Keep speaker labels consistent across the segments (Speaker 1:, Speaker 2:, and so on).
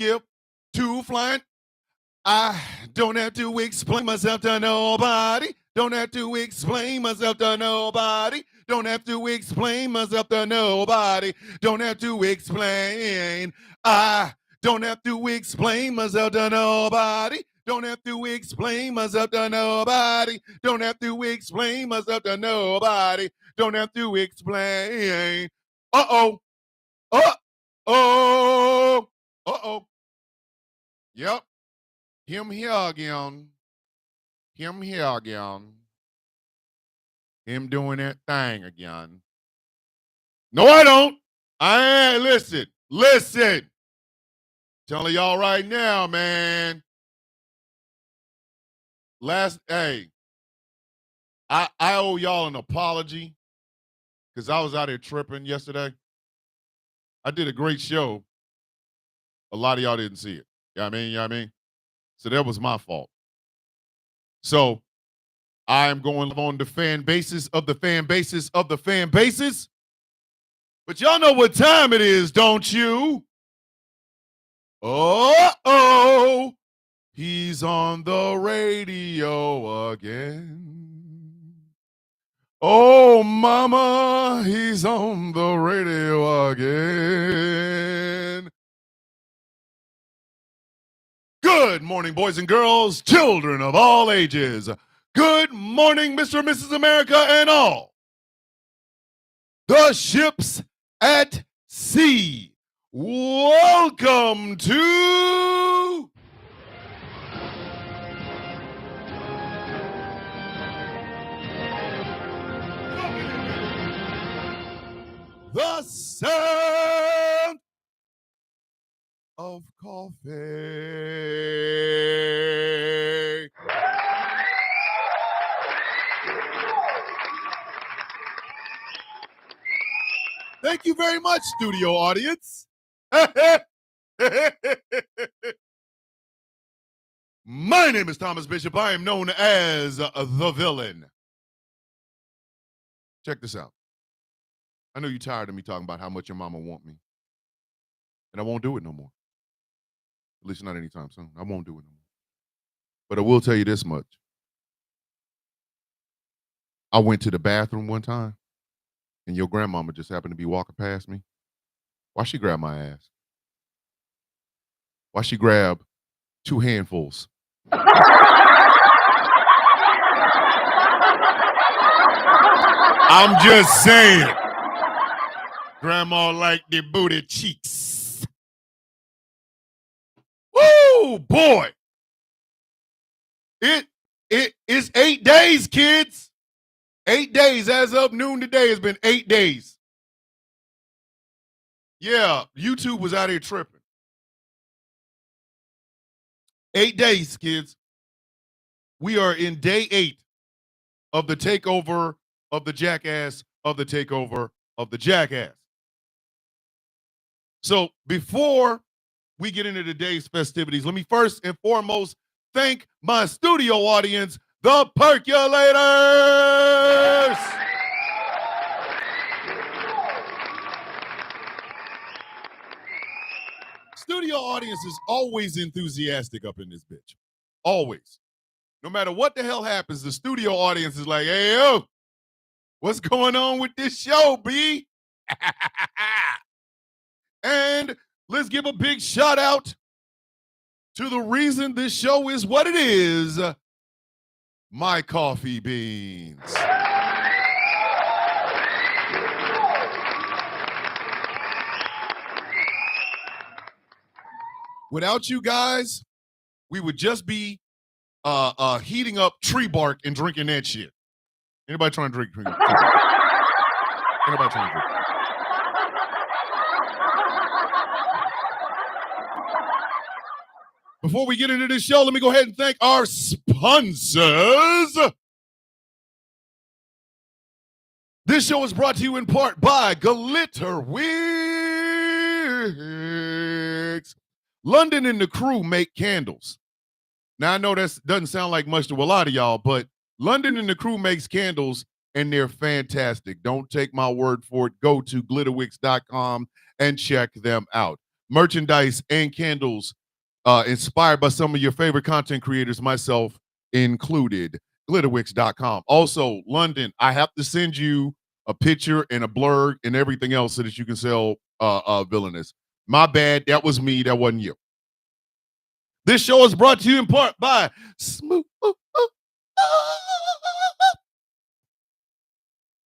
Speaker 1: skip to flying. I don't have to explain myself to nobody. Don't have to explain myself to nobody. Don't have to explain myself to nobody. Don't have to explain. I don't have to explain myself to nobody. Don't have to explain myself to nobody. Don't have to explain myself to nobody. Don't have to explain. Uh-oh. Uh-oh. Uh-oh. Yep. Him here again. Him here again. Him doing that thing again. No, I don't. I ain't. Listen. Telling y'all right now, man. I owe y'all an apology because I was out here tripping yesterday. I did a great show. A lot of y'all didn't see it. You know what I mean? So that was my fault. So I am going on the fan basis of the fan basis of the fan basis. But y'all know what time it is, don't you? Uh-oh. He's on the radio again. Oh, mama, he's on the radio again. Good morning, boys and girls, children of all ages. Good morning, Mr. and Mrs. America and all the ships at sea. Welcome to the sound of coffee. Thank you very much, studio audience. My name is Thomas Bishop. I am known as the villain. Check this out. I know you're tired of me talking about how much your mama want me. And I won't do it no more. At least not anytime soon. I won't do it no more. But I will tell you this much. I went to the bathroom one time, and your grandmama just happened to be walking past me. Why she grab my ass? Why she grab 2 handfuls? I'm just saying. Grandma like the booty cheeks. Woo, boy. It is 8 days, kids. 8 days as of noon today. Has been 8 days. Yeah, YouTube was out here tripping. 8 days, kids. We are in day 8 of the takeover of the jackass of the takeover of the jackass. So before we get into today's festivities, let me first and foremost thank my studio audience, the Percolators. Studio audience is always enthusiastic up in this bitch. Always. No matter what the hell happens, the studio audience is like, hey, yo, what's going on with this show, B? And let's give a big shout out to the reason this show is what it is, my coffee beans. Without you guys, we would just be heating up tree bark and drinking that shit. Anybody trying to drink? Anybody trying to drink? Before we get into this show, let me go ahead and thank our sponsors. This show is brought to you in part by Glitter Wigs. London and the crew make candles. Now, I know that doesn't sound like much to a lot of y'all, but London and the crew makes candles, and they're fantastic. Don't take my word for it. Go to glitterwigs.com and check them out. merchandise and candles inspired by some of your favorite content creators, myself included. Glitterwix.com. Also, London, I have to send you a picture and a blurb and everything else so that you can sell Villainous. My bad. That was me. That wasn't you. This show is brought to you in part by Smooth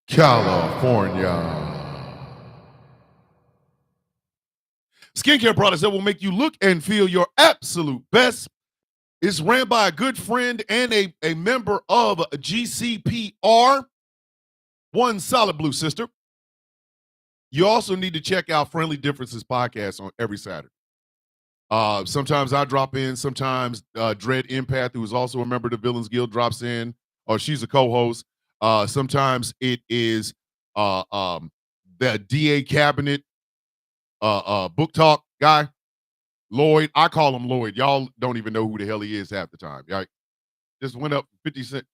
Speaker 1: California. Skincare products that will make you look and feel your absolute best. It's ran by a good friend and a member of GCPR, One Solid Blue Sister. You also need to check out Friendly Differences podcast on every Saturday. Sometimes I drop in. Sometimes Dread Empath, who is also a member of the Villains Guild, drops in, or she's a co-host. Sometimes it is the DA Cabinet book talk guy, Lloyd. I call him Lloyd. Y'all don't even know who the hell he is half the time. Right? Just went up 50 cents.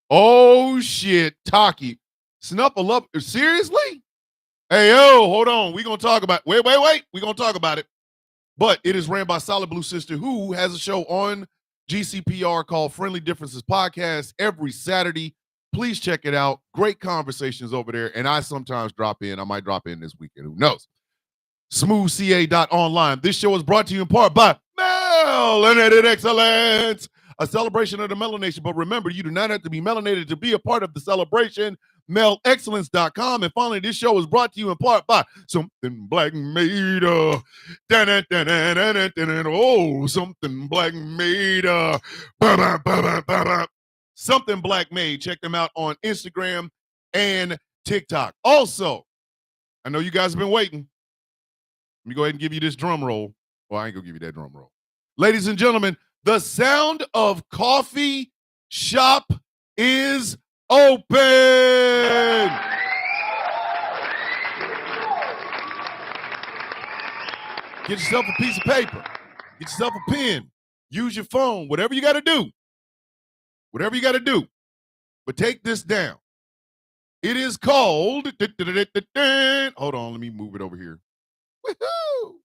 Speaker 1: Oh shit, Taki. Snuffle up. Seriously? Hey, yo, hold on. We're gonna talk about wait. We're gonna talk about it. But it is ran by Solid Blue Sister, who has a show on GCPR called Friendly Differences Podcast every Saturday. Please check it out. Great conversations over there. And I sometimes drop in. I might drop in this weekend. Who knows? SmoothCA.online. This show is brought to you in part by Melanated Excellence, a celebration of the melanation. But remember, you do not have to be melanated to be a part of the celebration. MELExcellence.com. And finally, this show is brought to you in part by Something Black Made. Oh, Something Black Made. Something Black Made. Check them out on Instagram and TikTok. Also, I know you guys have been waiting. Let me go ahead and give you this drum roll. Well, I ain't gonna give you that drum roll. Ladies and gentlemen, the Sound of Coffee shop is open. Get yourself a piece of paper. Get yourself a pen. Use your phone. Whatever you got to do. Whatever you got to do. But take this down. It is called. Hold on. Let me move it over here. Woo-hoo!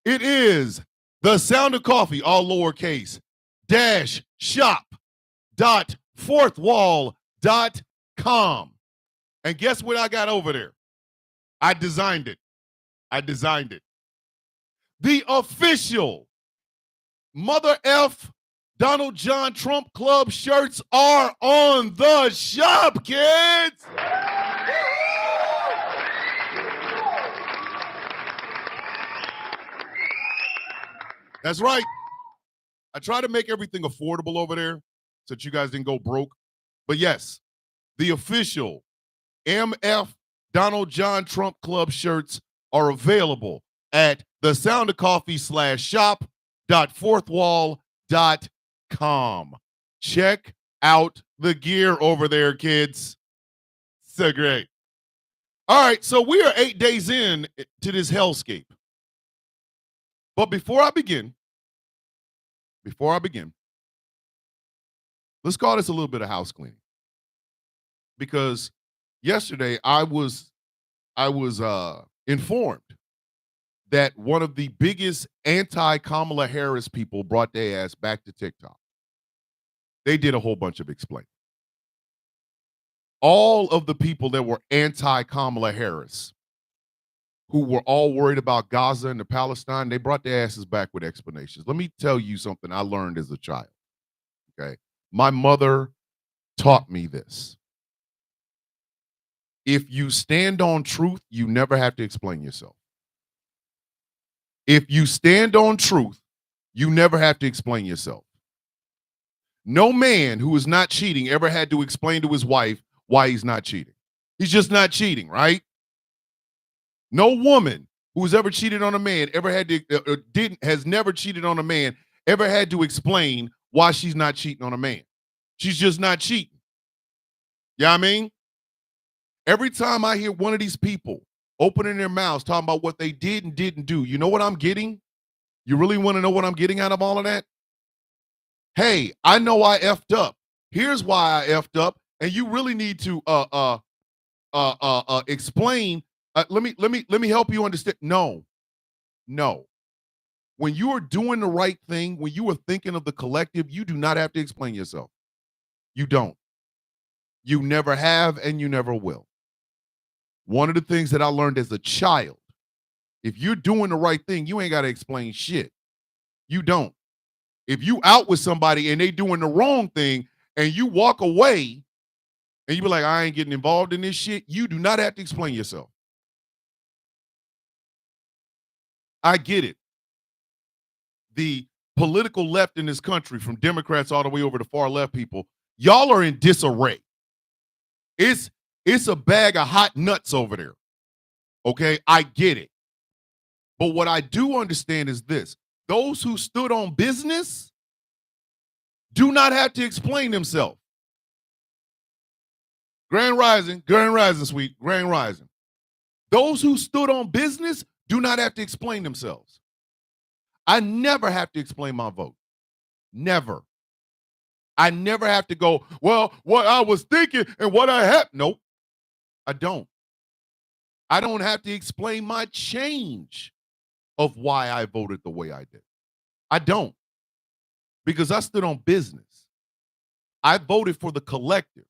Speaker 1: It is the Sound of Coffee, all lowercase, shop.fourthwall.com. And guess what I got over there? I designed it. The official Mother F Donald John Trump Club shirts are on the shop, kids. That's right. I try to make everything affordable over there so that you guys didn't go broke. But yes, the official MF Donald John Trump Club shirts are available at the Sound of Coffee /shop.fourthwall.com. Check out the gear over there, kids. So great. All right, so we are 8 days in to this hellscape. But before I begin, let's call this a little bit of house cleaning. Because yesterday I was informed that one of the biggest anti-Kamala Harris people brought their ass back to TikTok. They did a whole bunch of explaining. All of the people that were anti-Kamala Harris, who were all worried about Gaza and the Palestine, they brought their asses back with explanations. Let me tell you something I learned as a child, okay? My mother taught me this. If you stand on truth, you never have to explain yourself. If you stand on truth, you never have to explain yourself. No man who is not cheating ever had to explain to his wife why he's not cheating. He's just not cheating, right? No woman who's ever cheated on a man ever had to has never cheated on a man ever had to explain why she's not cheating on a man. She's just not cheating. You know what I mean? Every time I hear one of these people opening their mouths talking about what they did and didn't do, you know what I'm getting? You really want to know what I'm getting out of all of that? Hey, I know I effed up. Here's why I effed up, and you really need to explain. Let me help you understand. No, No. When you are doing the right thing, when you are thinking of the collective, you do not have to explain yourself. You don't. You never have, and you never will. One of the things that I learned as a child, if you're doing the right thing, you ain't got to explain shit. You don't. If you out with somebody and they doing the wrong thing and you walk away and you be like, I ain't getting involved in this shit, you do not have to explain yourself. I get it. The political left in this country, from Democrats all the way over to far left people, y'all are in disarray. It's a bag of hot nuts over there. Okay, I get it. But what I do understand is this: those who stood on business do not have to explain themselves. Grand Rising, sweet, Grand Rising. Those who stood on business do not have to explain themselves. I never have to explain my vote. Never. I never have to go, well, what I was thinking and what I had. Nope, I don't. I don't have to explain my change of why I voted the way I did. I don't. Because I stood on business. I voted for the collective.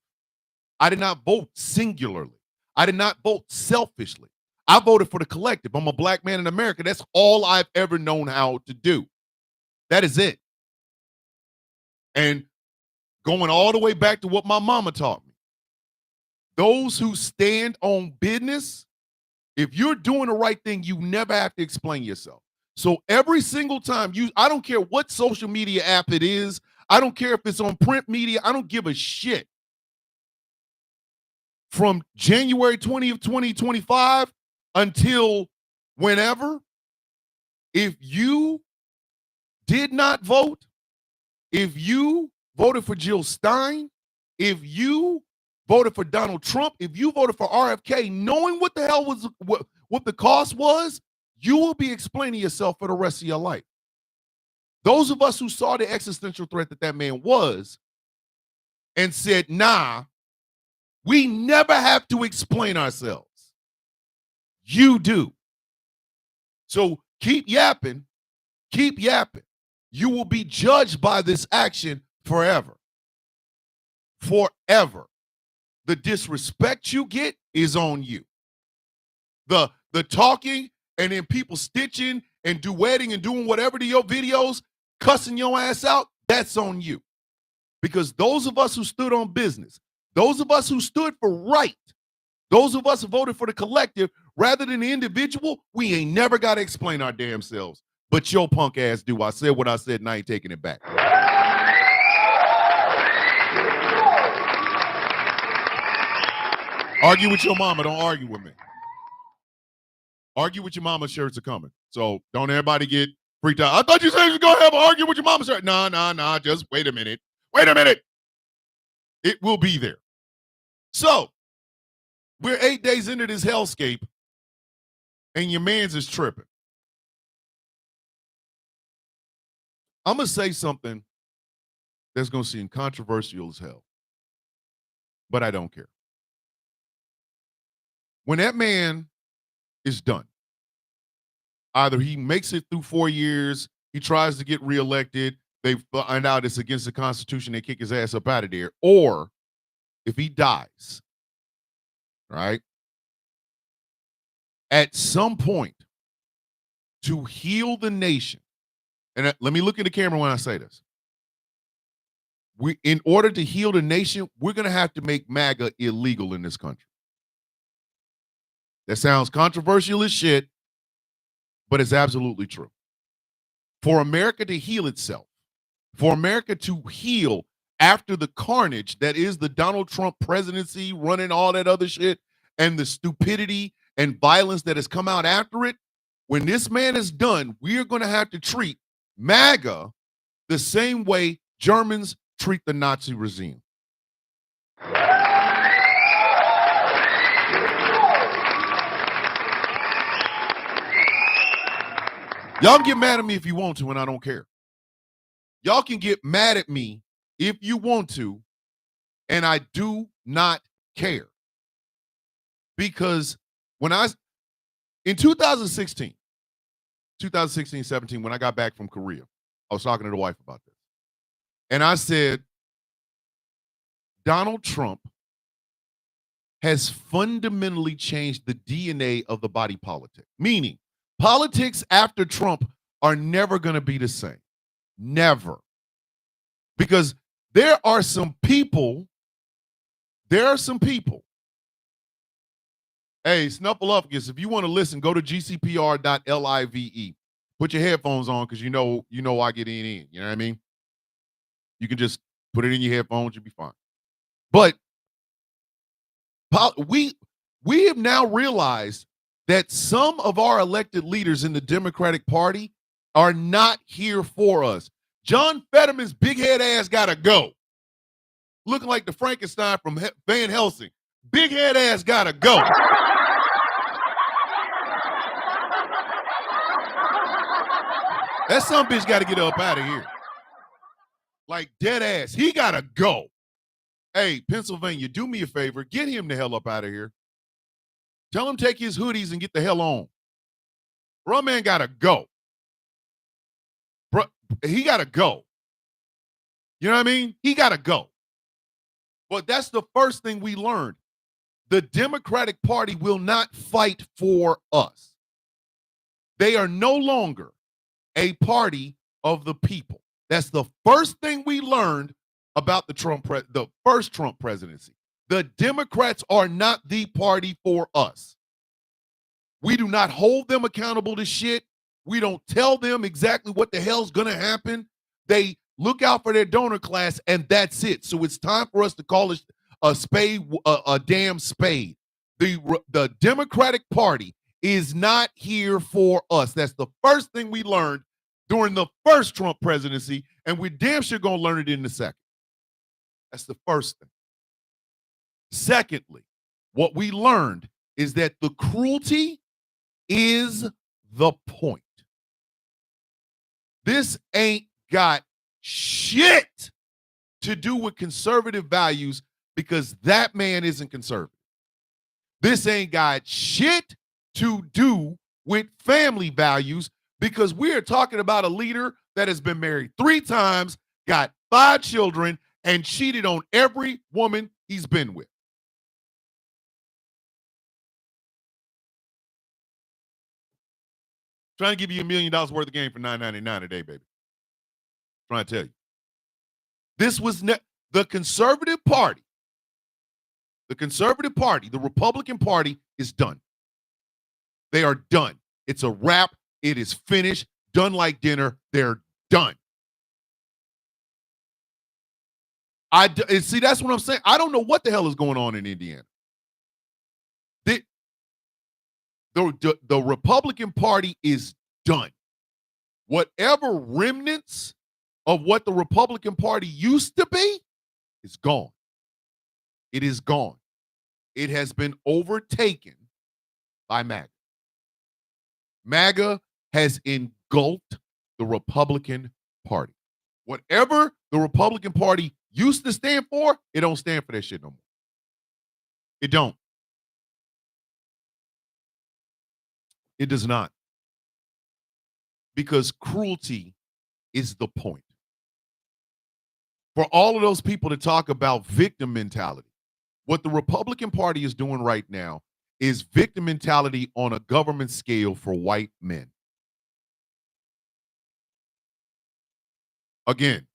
Speaker 1: I did not vote singularly. I did not vote selfishly. I voted for the collective. I'm a black man in America. That's all I've ever known how to do. That is it. And going all the way back to what my mama taught me, those who stand on business, if you're doing the right thing, you never have to explain yourself. So every single time I don't care what social media app it is, I don't care if it's on print media, I don't give a shit. From January 20th, 2025 until whenever, if you did not vote, if you voted for Jill Stein, if you voted for Donald Trump, if you voted for RFK, knowing what the hell was what the cost was, you will be explaining yourself for the rest of your life. Those of us who saw the existential threat that man was and said, nah, we never have to explain ourselves. You do. So keep yapping. Keep yapping. You will be judged by this action forever. Forever. The disrespect you get is on you. The talking and then people stitching and duetting and doing whatever to your videos, cussing your ass out, that's on you. Because those of us who stood on business, those of us who stood for right, those of us who voted for the collective rather than the individual, we ain't never got to explain our damn selves. But your punk ass do. I said what I said and I ain't taking it back. Argue with your mama. Don't argue with me. Argue with your mama. Shirts are coming. So don't everybody get freaked out. I thought you said you was going to have an argue with your mama shirt. Nah. Just wait a minute. Wait a minute. It will be there. So we're 8 days into this hellscape and your man's is tripping. I'm going to say something that's going to seem controversial as hell, but I don't care. When that man is done, either he makes it through 4 years, he tries to get reelected, they find out it's against the Constitution, they kick his ass up out of there, or if he dies, right? At some point, to heal the nation, and let me look at the camera when I say this. In order to heal the nation, we're going to have to make MAGA illegal in this country. That sounds controversial as shit, but it's absolutely true. For America to heal itself, for America to heal after the carnage that is the Donald Trump presidency, running all that other shit, and the stupidity and violence that has come out after it, when this man is done, we are going to have to treat MAGA the same way Germans treat the Nazi regime. Y'all can get mad at me if you want to, and I don't care. Y'all can get mad at me if you want to, and I do not care. Because in 2016, 2016, 17, when I got back from Korea, I was talking to the wife about this. And I said, Donald Trump has fundamentally changed the DNA of the body politic. Meaning, politics after Trump are never going to be the same. Never. Because there are some people. Hey, Snuffleupagus, if you want to listen, go to gcpr.live. Put your headphones on because you know I get in. You know what I mean? You can just put it in your headphones, you'll be fine. But we have now realized that some of our elected leaders in the Democratic Party are not here for us. John Fetterman's big head ass gotta go. Looking like the Frankenstein from Van Helsing. Big head ass gotta go. That son bitch gotta get up out of here. Like dead ass. He gotta go. Hey, Pennsylvania, do me a favor. Get him the hell up out of here. Tell him take his hoodies and get the hell on. Bro, man gotta go. Bro, he gotta go. You know what I mean? He gotta go. But that's the first thing we learned. The Democratic Party will not fight for us. They are no longer a party of the people. That's the first thing we learned about the first Trump presidency. The Democrats are not the party for us. We do not hold them accountable to shit. We don't tell them exactly what the hell's going to happen. They look out for their donor class, and that's it. So it's time for us to call it a spade, a damn spade. The Democratic Party is not here for us. That's the first thing we learned during the first Trump presidency, and we're damn sure going to learn it in the second. That's the first thing. Secondly, what we learned is that the cruelty is the point. This ain't got shit to do with conservative values because that man isn't conservative. This ain't got shit to do with family values because we're talking about a leader that has been married 3 times, got 5 children, and cheated on every woman he's been with. Trying to give you $1 million worth of game for $9.99 a day, baby. Trying to tell you. This was the conservative party. The conservative party, the Republican Party is done. They are done. It's a wrap. It is finished. Done like dinner. They're done. See, that's what I'm saying. I don't know what the hell is going on in Indiana. The Republican Party is done. Whatever remnants of what the Republican Party used to be is gone. It is gone. It has been overtaken by MAGA. MAGA has engulfed the Republican Party. Whatever the Republican Party used to stand for, it don't stand for that shit no more. It don't. It does not. Because cruelty is the point. For all of those people to talk about victim mentality, what the Republican Party is doing right now is victim mentality on a government scale for white men. Again,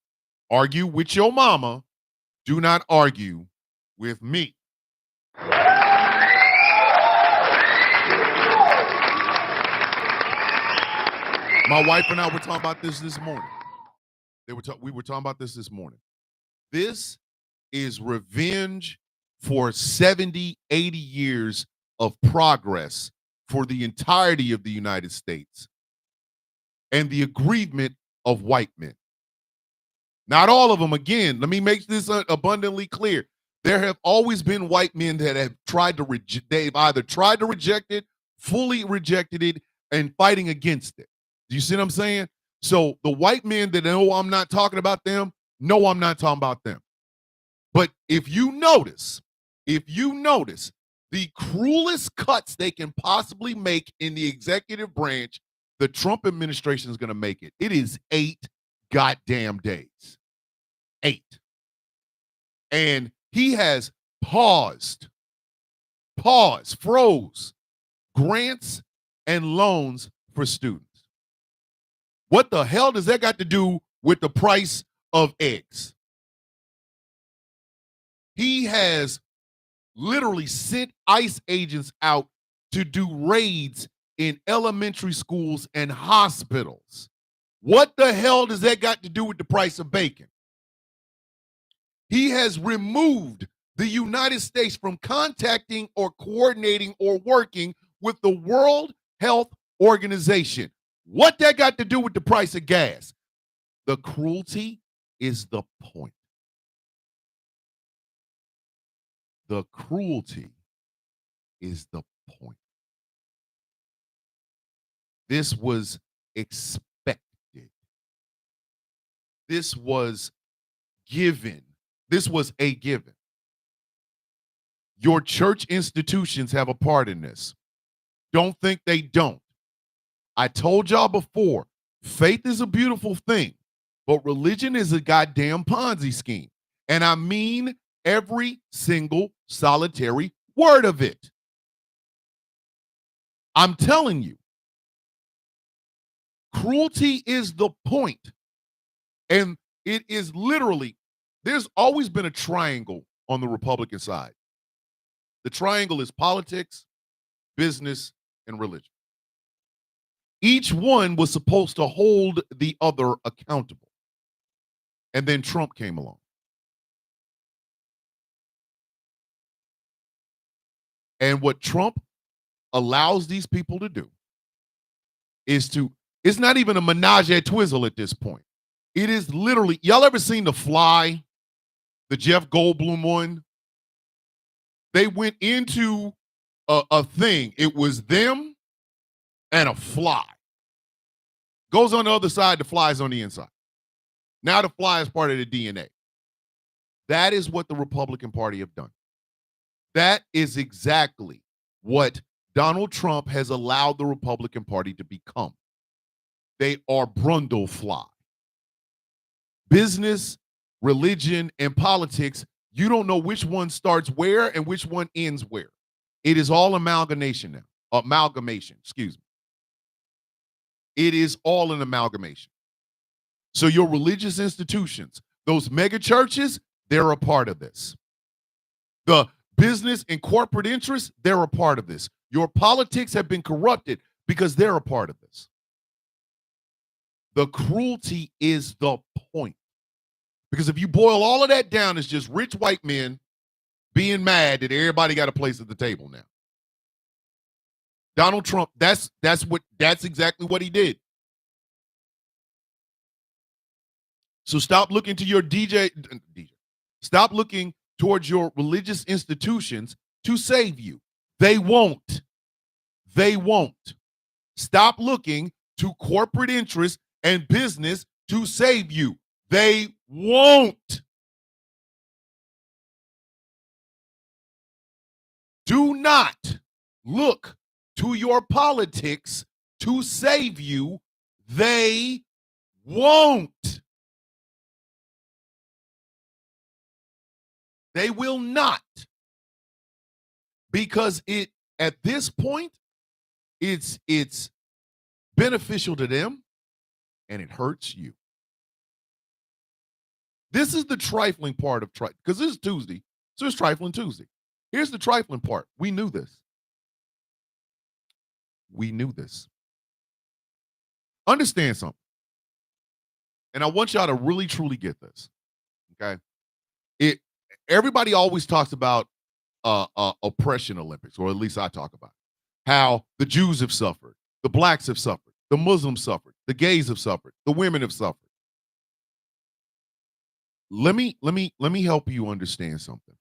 Speaker 1: argue with your mama. Do not argue with me. My wife and I were talking about this morning. We were talking about this morning. This is revenge for 70, 80 years of progress for the entirety of the United States and the aggrievement of white men. Not all of them, again, let me make this abundantly clear. There have always been white men that have tried to they've either tried to reject it, fully rejected it, and fighting against it. Do you see what I'm saying? So the white men that know I'm not talking about them, no, I'm not talking about them. But if you notice the cruelest cuts they can possibly make in the executive branch the Trump administration is going to make it. It is 8 goddamn days. 8. And he has froze grants and loans for students. What the hell does that got to do with the price of eggs? He has literally sent ICE agents out to do raids in elementary schools and hospitals. What the hell does that got to do with the price of bacon? He has removed the United States from contacting or coordinating or working with the World Health Organization. What that got to do with the price of gas? The cruelty is the point. The cruelty is the point. This was expected. This was given. This was a given. Your church institutions have a part in this. Don't think they don't. I told y'all before, faith is a beautiful thing, but religion is a goddamn Ponzi scheme. And I mean every single solitary word of it. I'm telling you, cruelty is the point. And it is literally, there's always been a triangle on the Republican side. The triangle is politics, business, and religion. Each one was supposed to hold the other accountable. And then Trump came along. And what Trump allows these people to do is it's not even a menage a twizzle at this point. It is literally, y'all ever seen The Fly, the Jeff Goldblum one? They went into a thing. It was them and a fly. Goes on the other side, the fly's on the inside. Now the fly is part of the DNA. That is what the Republican Party have done. That is exactly what Donald Trump has allowed the Republican Party to become. They are Brundlefly. Business, religion, and politics, you don't know which one starts where and which one ends where. It is all amalgamation now. Amalgamation, excuse me. It is all an amalgamation. So your religious institutions, those mega churches, they're a part of this. The business and corporate interests, they're a part of this. Your politics have been corrupted because they're a part of this. The cruelty is the point. Because if you boil all of that down, it's just rich white men being mad that everybody got a place at the table now. Donald Trump, that's exactly what he did. So stop looking to your stop looking towards your religious institutions to save you. They won't. They won't. Stop looking to corporate interests and business to save you. They won't. Do not look to your politics to save you. They won't. They will not. Because at this point, it's beneficial to them and it hurts you. This is the trifling part of because this is Tuesday, so it's Trifling Tuesday. Here's the trifling part. We knew this. We knew this. Understand something. And I want y'all to really, truly get this. Okay? Everybody always talks about oppression Olympics, or at least I talk about it. How the Jews have suffered, the blacks have suffered, the Muslims suffered, the gays have suffered, the women have suffered. Let me help you understand something.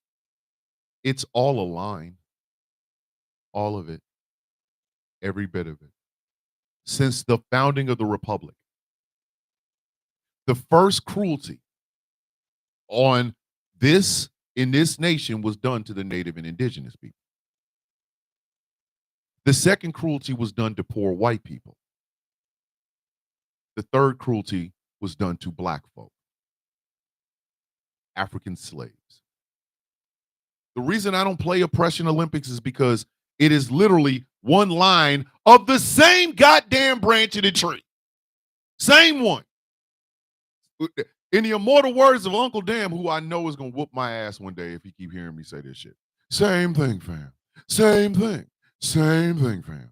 Speaker 1: It's all a line. All of it. Every bit of it. Since the founding of the Republic. The first cruelty in this nation was done to the Native and Indigenous people. The second cruelty was done to poor white people. The third cruelty was done to black folk, African slaves. The reason I don't play Oppression Olympics is because it is literally one line of the same goddamn branch of the tree. Same one. In the immortal words of Uncle Dan, who I know is going to whoop my ass one day if he keep hearing me say this shit. Same thing, fam. Same thing. Same thing, fam.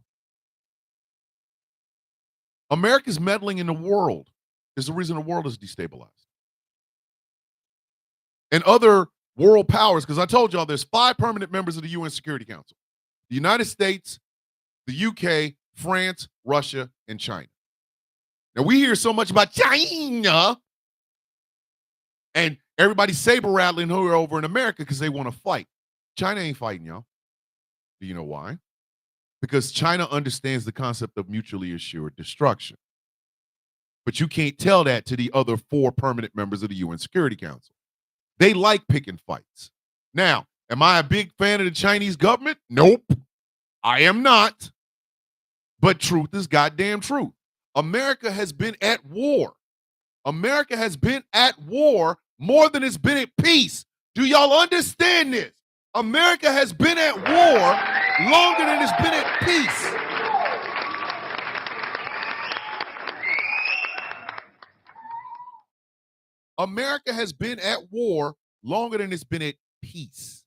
Speaker 1: America's meddling in the world is the reason the world is destabilized. And other world powers, because I told y'all there's 5 permanent members of the UN Security Council. The United States, the UK, France, Russia, and China. Now, we hear so much about China, and everybody saber rattling who are over in America because they want to fight. China ain't fighting, y'all. Do you know why? Because China understands the concept of mutually assured destruction. But you can't tell that to the other 4 permanent members of the UN Security Council. They like picking fights. Now, am I a big fan of the Chinese government? Nope, I am not. But truth is goddamn truth. America has been at war. America has been at war more than it's been at peace. Do y'all understand this? America has been at war longer than it's been at peace. America has been at war longer than it's been at peace.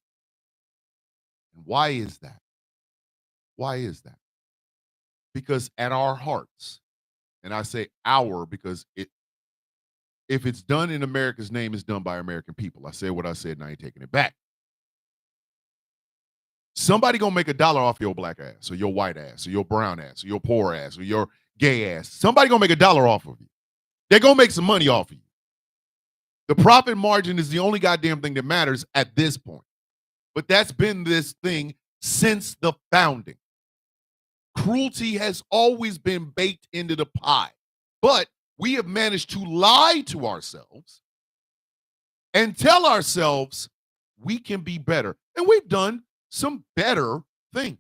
Speaker 1: And why is that? Why is that? Because at our hearts, and I say our because if it's done in America's name, it's done by American people. I said what I said and I ain't taking it back. Somebody gonna make $1 off your black ass or your white ass or your brown ass or your poor ass or your gay ass. Somebody gonna make $1 off of you. They're gonna make some money off of you. The profit margin is the only goddamn thing that matters at this point. But that's been this thing since the founding. Cruelty has always been baked into the pie. But we have managed to lie to ourselves and tell ourselves we can be better. And we've done some better things.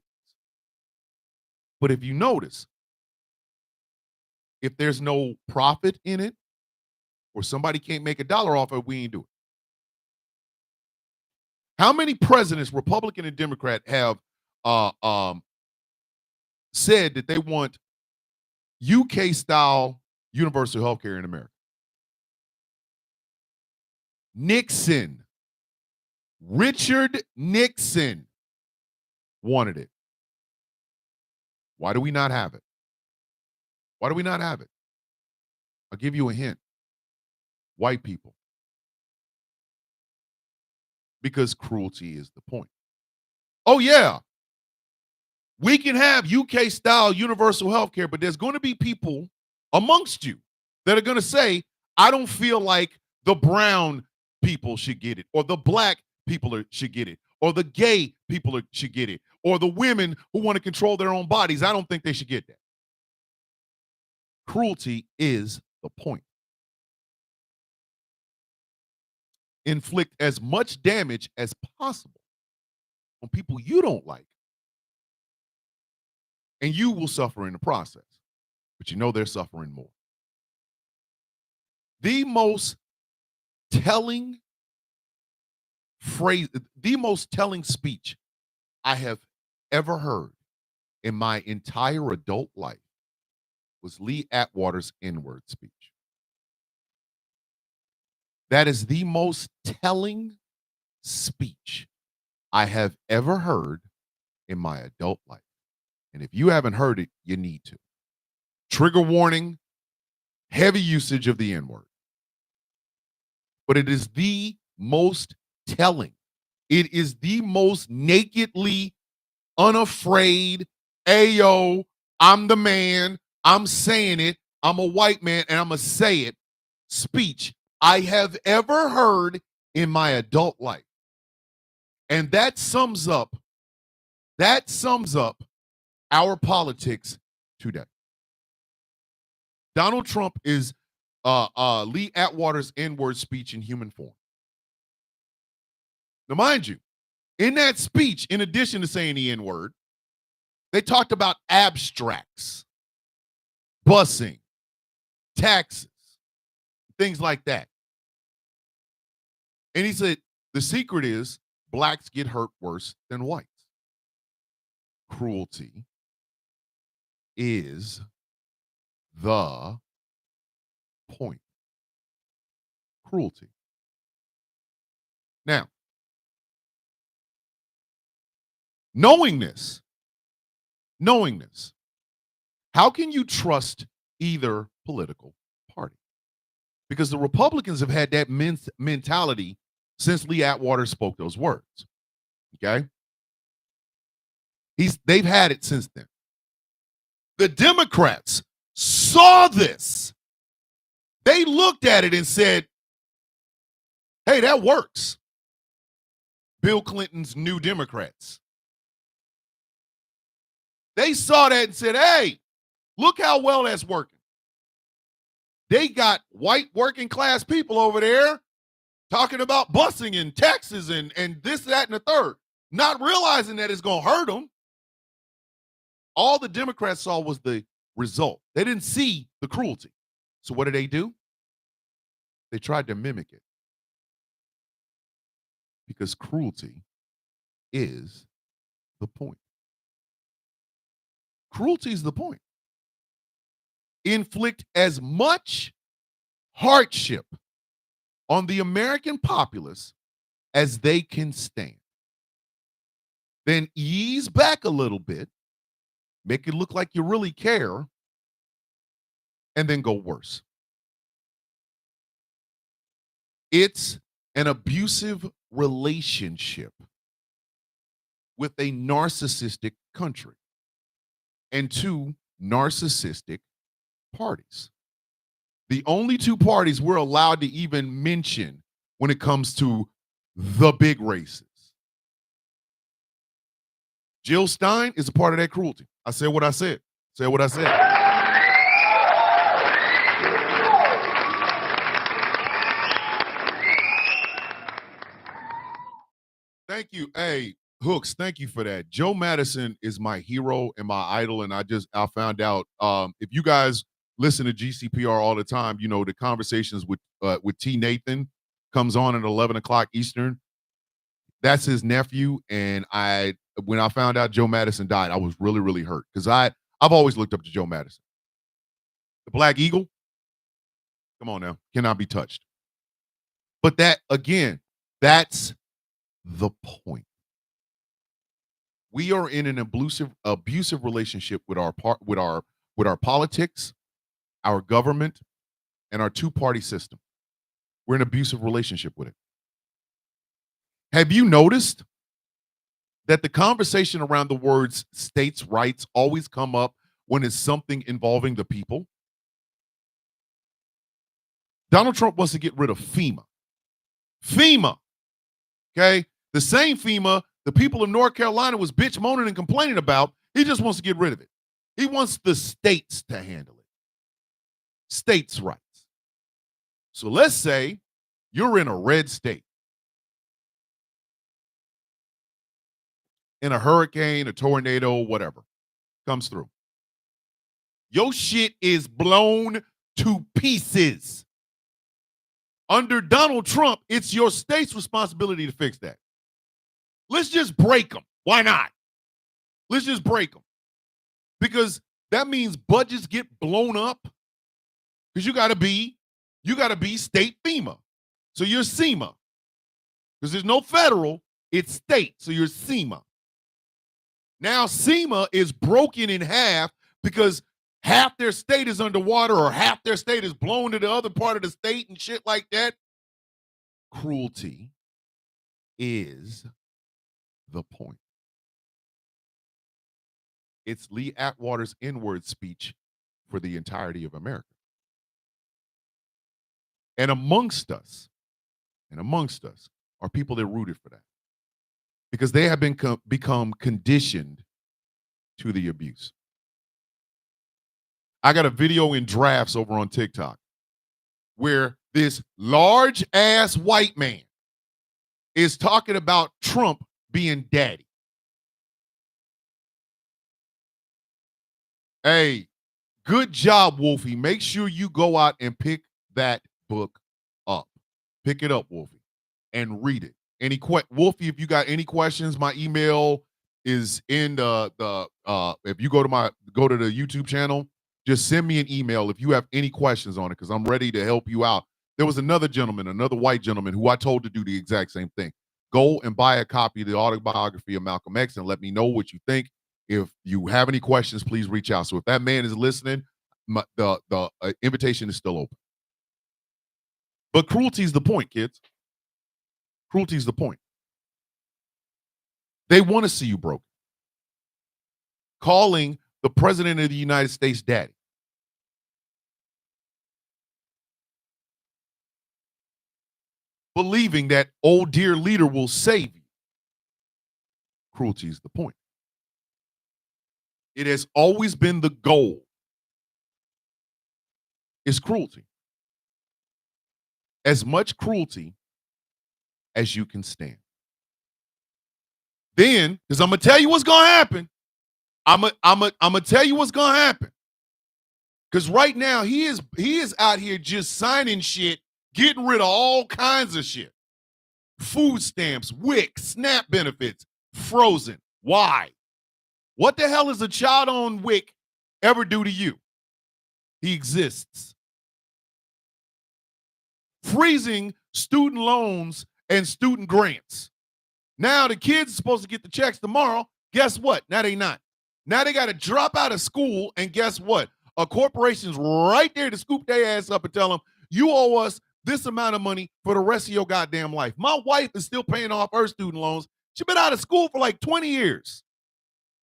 Speaker 1: But if you notice, if there's no profit in it, or somebody can't make $1 off of it, we ain't do it. How many presidents, Republican and Democrat, have said that they want UK-style universal health care in America? Nixon. Richard Nixon wanted it. Why do we not have it? Why do we not have it? I'll give you a hint. White people. Because cruelty is the point. Oh, yeah. We can have UK-style universal health care, but there's going to be people amongst you that are going to say, I don't feel like the brown people should get it, or the black people should get it, or the gay people should get it, or the women who want to control their own bodies. I don't think they should get that. Cruelty is the point. Inflict as much damage as possible on people you don't like. And you will suffer in the process. But you know they're suffering more. The most telling phrase, the most telling speech I have ever heard in my entire adult life was Lee Atwater's N-word speech. That is the most telling speech I have ever heard in my adult life. And if you haven't heard it, you need to. Trigger warning, heavy usage of the N-word. But it is the most telling. It is the most nakedly unafraid, ayo, I'm the man, I'm saying it, I'm a white man, and I'm going to say it, speech I have ever heard in my adult life. And that sums up our politics today. Donald Trump is Lee Atwater's N-word speech in human form. Now, mind you, in that speech, in addition to saying the N-word, they talked about abstracts, busing, taxes, things like that. And he said, the secret is blacks get hurt worse than whites. Cruelty is the point. Cruelty. Now, knowing this, how can you trust either political party? Because the Republicans have had that mentality since Lee Atwater spoke those words. Okay? They've had it since then. The Democrats saw this. They looked at it and said, hey, that works. Bill Clinton's New Democrats. They saw that and said, hey, look how well that's working. They got white working class people over there talking about busing and taxes and this, that, and the third, not realizing that it's going to hurt them. All the Democrats saw was the result. They didn't see the cruelty. So what did they do? They tried to mimic it. Because cruelty is the point. Cruelty is the point. Inflict as much hardship on the American populace as they can stand. Then ease back a little bit, make it look like you really care, and then go worse. It's an abusive relationship with a narcissistic country and two narcissistic parties. The only two parties we're allowed to even mention when it comes to the big races. Jill Stein is a part of that cruelty. I said what I said. Said what I said. Thank you. Hey, Hooks, thank you for that. Joe Madison is my hero and my idol. And I found out if you guys listen to GCPR all the time, you know, the conversations with T. Nathan comes on at 11 o'clock Eastern. That's his nephew. And when I found out Joe Madison died, I was really, really hurt because I've always looked up to Joe Madison. The Black Eagle, come on now, cannot be touched. But that, again, that's the point. We are in an abusive relationship with our politics, our government, and our two-party system. We're in an abusive relationship with it. Have you noticed that the conversation around the words states' rights always come up when it's something involving the people? Donald Trump wants to get rid of FEMA. FEMA, okay? The same FEMA the people of North Carolina was bitch moaning and complaining about. He just wants to get rid of it. He wants the states to handle it. States' rights. So let's say you're in a red state. And a hurricane, a tornado, whatever comes through. Your shit is blown to pieces. Under Donald Trump, it's your state's responsibility to fix that. Let's just break them. Why not? Let's just break them. Because that means budgets get blown up. Because you gotta be state FEMA. So you're SEMA. Because there's no federal, it's state. So you're SEMA. Now SEMA is broken in half because half their state is underwater or half their state is blown to the other part of the state and shit like that. Cruelty is the point. It's Lee Atwater's N-word speech for the entirety of America. And amongst us are people that rooted for that because they have become conditioned to the abuse. I got a video in drafts over on TikTok where this large ass white man is talking about Trump being daddy. Hey, Good job, Wolfie. Make sure you go out and pick that book up. Pick it up, Wolfie, and read it. Wolfie, if you got any questions, my email is in the if you go to the YouTube channel, just send me an email if you have any questions on it, because I'm ready to help you out. There was another white gentleman, who I told to do the exact same thing. Go and buy a copy of the autobiography of Malcolm X and let me know what you think. If you have any questions, please reach out. So if that man is listening, the invitation is still open. But cruelty is the point, kids. Cruelty is the point. They want to see you broken. Calling the president of the United States daddy. Believing that, oh, dear leader will save you. Cruelty is the point. It has always been the goal. It's cruelty. As much cruelty as you can stand. Then, because I'm gonna tell you what's gonna happen. I'm gonna tell you what's gonna happen. Because right now he is out here just signing shit, getting rid of all kinds of shit. Food stamps, WIC, SNAP benefits, frozen. Why? What the hell is a child on WIC ever do to you? He exists. Freezing student loans and student grants. Now the kids are supposed to get the checks tomorrow. Guess what? Now they not. Now they got to drop out of school, and guess what? A corporation's right there to scoop their ass up and tell them, you owe us this amount of money for the rest of your goddamn life. My wife is still paying off her student loans. She's been out of school for like 20 years.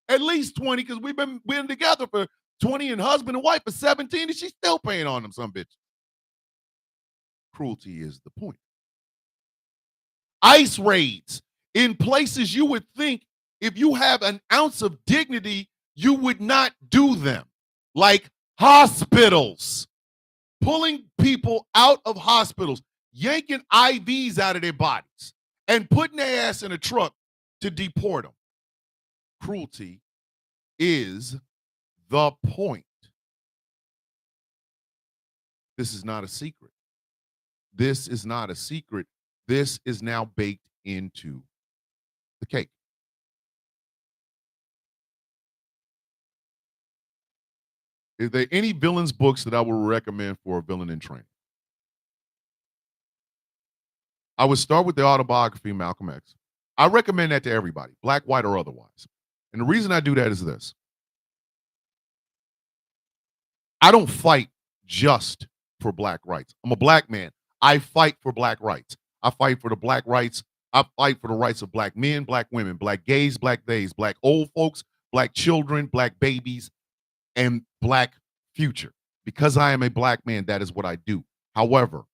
Speaker 1: At least 20, because we've been together for 20, and husband and wife for 17, and she's still paying on them, some bitch. Cruelty is the point. ICE raids in places you would think, if you have an ounce of dignity, you would not do them. Like hospitals. Pulling people out of hospitals, yanking IVs out of their bodies, and putting their ass in a truck to deport them. Cruelty is the point. This is not a secret. This is not a secret. This is now baked into the cake. Is there any villains books that I would recommend for a villain in training? I would start with the autobiography of Malcolm X. I recommend that to everybody, black, white, or otherwise. And the reason I do that is this. I don't fight just for black rights. I'm a black man. I fight for black rights. I fight for the black rights. I fight for the rights of black men, black women, black gays, black days, black old folks, black children, black babies, and black future. Because I am a black man, that is what I do. However,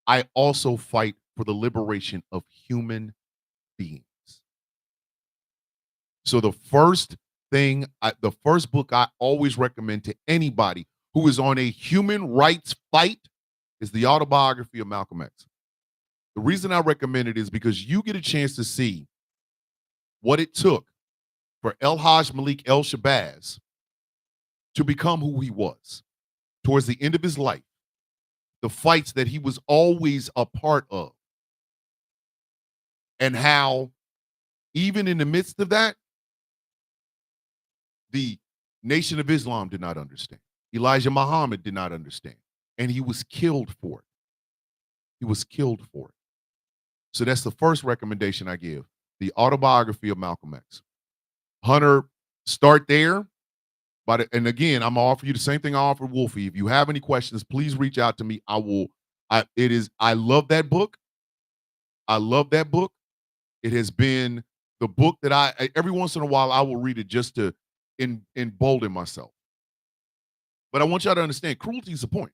Speaker 1: I also fight for the liberation of human beings. So the first book I always recommend to anybody who is on a human rights fight is the autobiography of Malcolm X. The reason I recommend it is because you get a chance to see what it took for El-Hajj Malik El-Shabazz to become who he was towards the end of his life, the fights that he was always a part of, and how even in the midst of that, the Nation of Islam did not understand. Elijah Muhammad did not understand, and he was killed for it. He was killed for it. So that's the first recommendation I give, the autobiography of Malcolm X. Hunter, start there. And again, I'm gonna offer you the same thing I offered Wolfie. If you have any questions, please reach out to me. I love that book. I love that book. It has been the book that every once in a while I will read it just to embolden myself. But I want y'all to understand, cruelty is the point.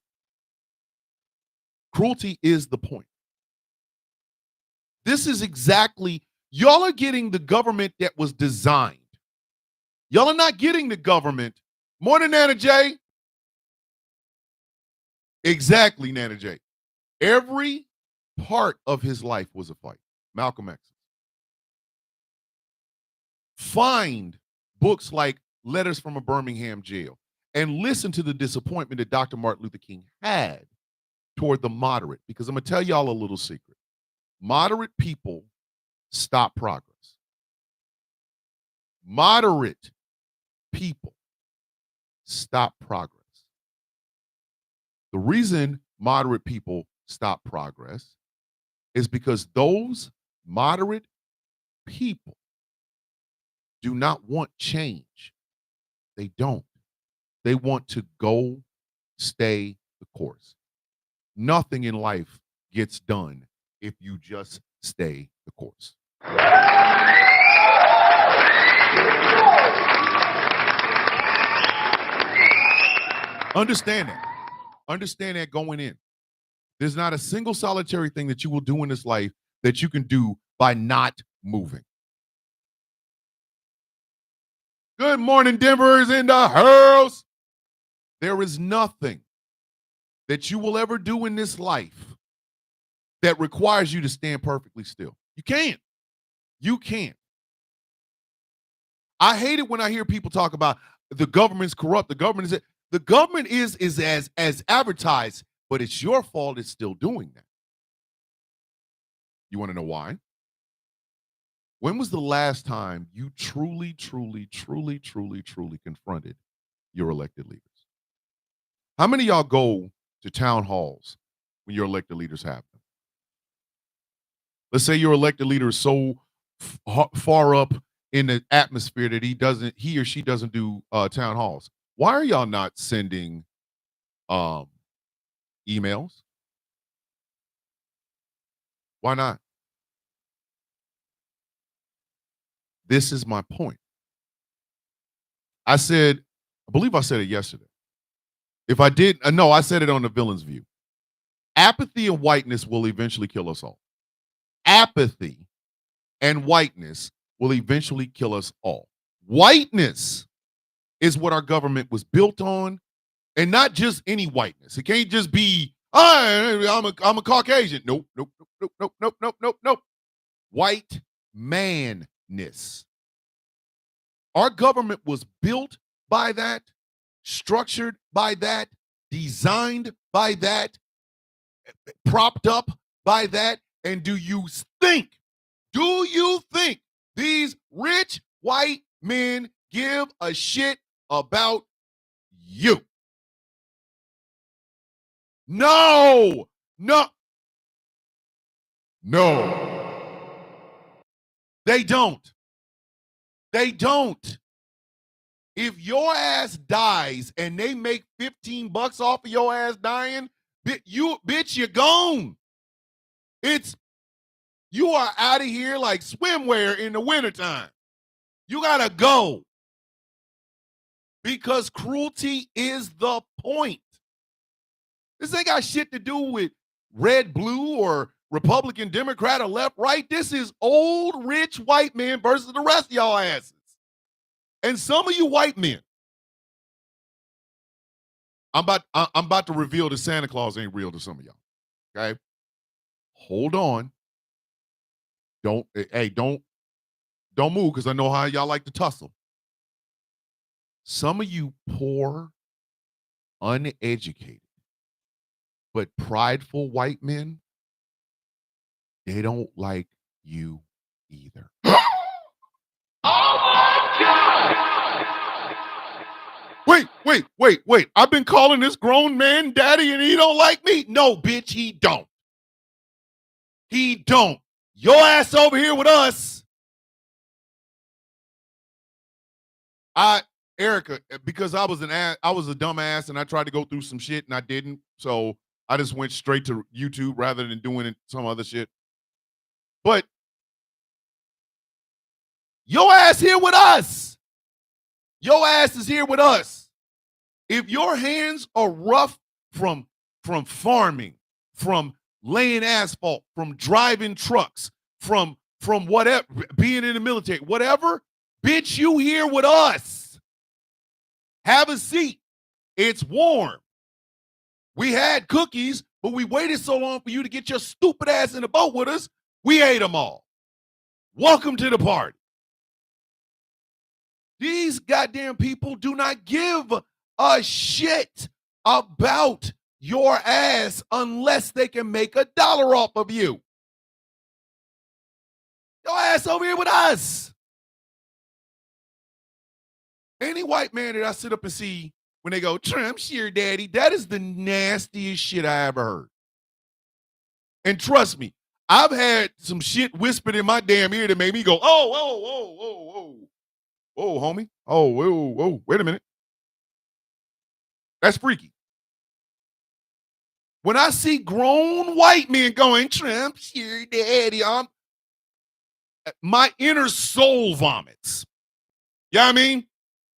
Speaker 1: Cruelty is the point. This is exactly, y'all are getting the government that was designed. Y'all are not getting the government. Morning, Nana J. Exactly, Nana J. Every part of his life was a fight. Malcolm X. Find books like Letters from a Birmingham Jail. and listen to the disappointment that Dr. Martin Luther King had toward the moderate, because I'm going to tell y'all a little secret. Moderate people stop progress. Moderate people stop progress. The reason moderate people stop progress is because those moderate people do not want change. They don't. They want to go stay the course. Nothing in life gets done if you just stay the course. Understand that. Understand that going in. There's not a single solitary thing that you will do in this life that you can do by not moving. Good morning, Denver is in the house. There is nothing that you will ever do in this life that requires you to stand perfectly still. You can't. You can't. I hate it when I hear people talk about the government's corrupt. The government is as advertised, but it's your fault it's still doing that. You want to know why? When was the last time you truly confronted your elected leaders? How many of y'all go to town halls when your elected leaders have them? Let's say your elected leader is so far up in the atmosphere that he or she doesn't do town halls. Why are y'all not sending emails? Why not? This is my point. I believe I said it yesterday. If I did, no, I said it on the Villain's View. Apathy and whiteness will eventually kill us all. Apathy and whiteness will eventually kill us all. Whiteness is what our government was built on, and not just any whiteness. It can't just be, I'm a Caucasian. Nope. White manness. Our government was built by that, structured by that, designed by that, propped up by that. And do you think these rich white men give a shit about you? No. They don't. If your ass dies and they make $15 off of your ass dying, bitch, you're gone. You are out of here like swimwear in the wintertime. You gotta go. Because cruelty is the point. This ain't got shit to do with red, blue, or Republican, Democrat, or left, right. This is old, rich white men versus the rest of y'all asses. And some of you white men, I'm about to reveal that Santa Claus ain't real to some of y'all. Okay? Hold on. Don't move, because I know how y'all like to tussle. Some of you poor, uneducated, but prideful white men, they don't like you either. Oh my God! Wait. I've been calling this grown man daddy and he don't like me? No, bitch, he don't. He don't. Your ass over here with us. Erica, because I was a dumbass and I tried to go through some shit and I didn't. So I just went straight to YouTube rather than doing some other shit. But your ass here with us. Your ass is here with us. If your hands are rough from farming, from laying asphalt, from driving trucks, from whatever, being in the military, whatever, bitch, you here with us. Have a seat. It's warm. We had cookies, but we waited so long for you to get your stupid ass in the boat with us. We ate them all. Welcome to the party. These goddamn people do not give a shit about your ass unless they can make $1 off of you. Your ass over here with us. Any white man that I sit up and see when they go, Trump, sheer daddy, that is the nastiest shit I ever heard. And trust me, I've had some shit whispered in my damn ear that made me go, oh, whoa, whoa, whoa, whoa. Whoa, homie. Oh, whoa, whoa. Wait a minute. That's freaky. When I see grown white men going, Trump, sheer daddy, my inner soul vomits. You know what I mean?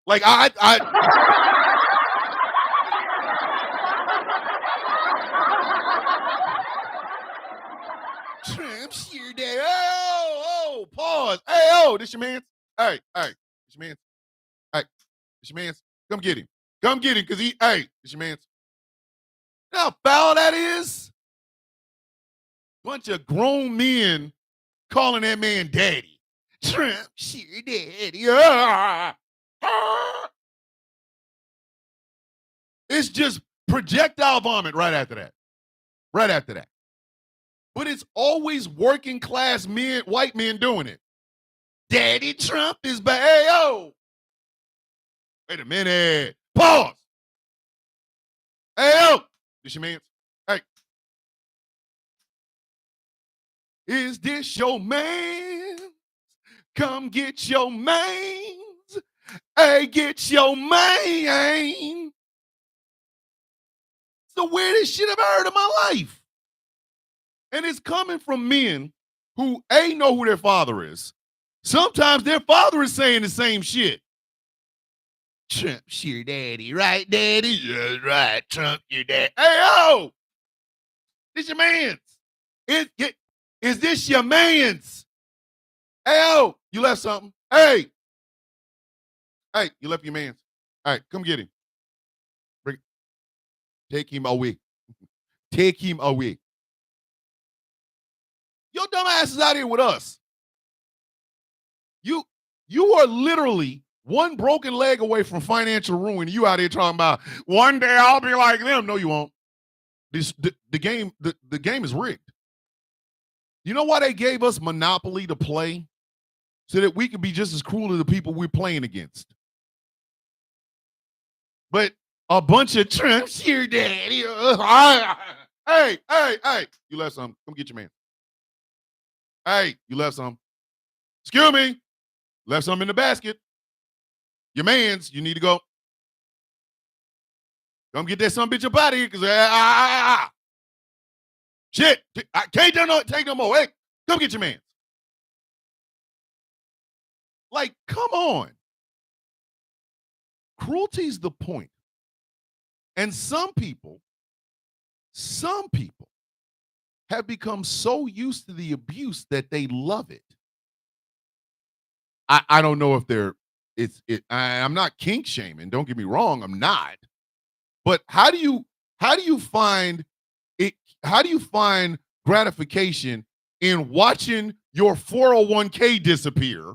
Speaker 1: Like I Trump, sheer daddy. Oh, pause. Hey, oh, this your man's. Hey, this your man's. Hey, this your man's. Come get him. Come get him, because this your man's. You know how foul that is? Bunch of grown men calling that man daddy. Trump, sheer daddy. It's just projectile vomit right after that. Right after that. But it's always working class men, white men doing it. Daddy Trump is bad. Hey, yo. Wait a minute. Pause. Hey, yo. This your man. Hey. Is this your man? Come get your mains. Hey, get your man. It's the weirdest shit I've ever heard in my life. And it's coming from men who, A, know who their father is. Sometimes their father is saying the same shit. Trump, your daddy, right, daddy? Yeah, right, Trump, your daddy. Hey, yo! This your man's. Is this your man's? Hey, yo! You left something. Hey! Hey, you left your man's. All right, come get him. Take him away. Take him away. Your dumb ass is out here with us. You are literally one broken leg away from financial ruin. You out here talking about one day I'll be like them. No, you won't. The game is rigged. You know why they gave us Monopoly to play? So that we could be just as cruel to the people we're playing against. But a bunch of Trumps here, daddy. Hey, you left some. Come get your man. Hey, you left some. Excuse me. Left some in the basket. Your man's, you need to go. Come get that son bitch up out of here, because shit. I can't take no more. Hey, come get your man's. Like, come on. Cruelty's the point. And some people have become so used to the abuse that they love it. I don't know if I'm not kink shaming. Don't get me wrong. I'm not. But how do you find it? How do you find gratification in watching your 401k disappear,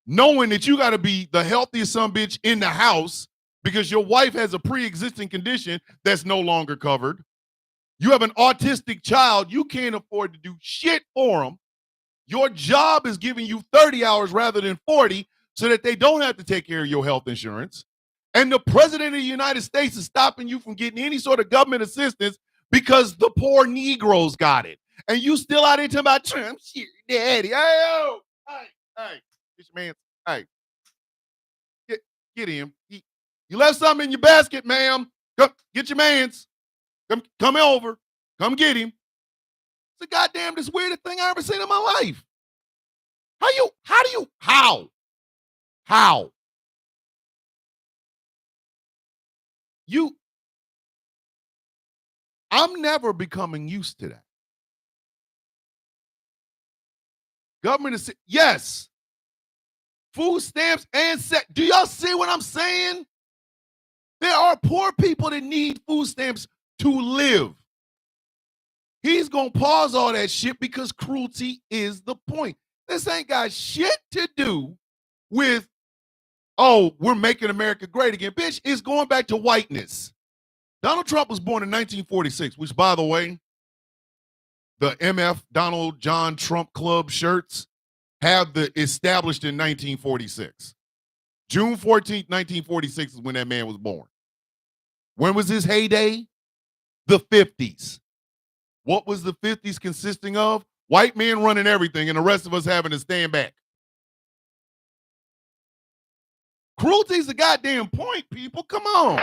Speaker 1: knowing that you got to be the healthiest son bitch in the house because your wife has a pre-existing condition that's no longer covered? You have an autistic child. You can't afford to do shit for them. Your job is giving you 30 hours rather than 40 so that they don't have to take care of your health insurance. And the president of the United States is stopping you from getting any sort of government assistance because the poor Negroes got it. And you still out there talking about Trump, shit, daddy. Hey, this man, hey, get him. You left something in your basket, ma'am. Come get your man's. Come over. Come get him. It's the goddamn this weirdest thing I ever seen in my life. How? I'm never becoming used to that. Government is, yes. Food stamps and do y'all see what I'm saying? There are poor people that need food stamps to live. He's going to pause all that shit because cruelty is the point. This ain't got shit to do with Oh, we're making America great again. Bitch, it's going back to whiteness. Donald Trump was born in 1946, which, by the way, the MF Donald John Trump Club shirts have the established in 1946. June 14th, 1946 is when that man was born. When was his heyday? The 50s. What was the 50s consisting of? White men running everything and the rest of us having to stand back. Cruelty's the goddamn point, people. Come on.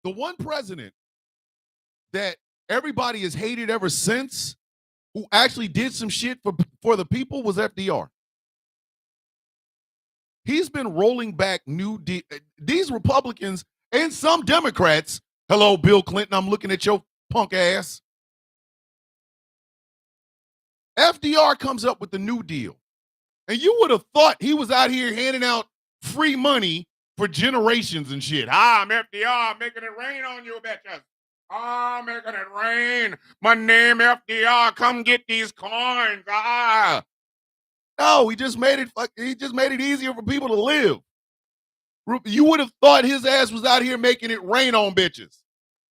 Speaker 1: The one president that everybody has hated ever since, who actually did some shit for the people, was FDR. He's been rolling back these Republicans and some Democrats. Hello, Bill Clinton, I'm looking at your punk ass. FDR comes up with the New Deal. And you would have thought he was out here handing out free money for generations and shit. I'm FDR, making it rain on you bitches. Making it rain. My name FDR. Come get these coins. No, he just made it easier for people to live. You would have thought his ass was out here making it rain on bitches.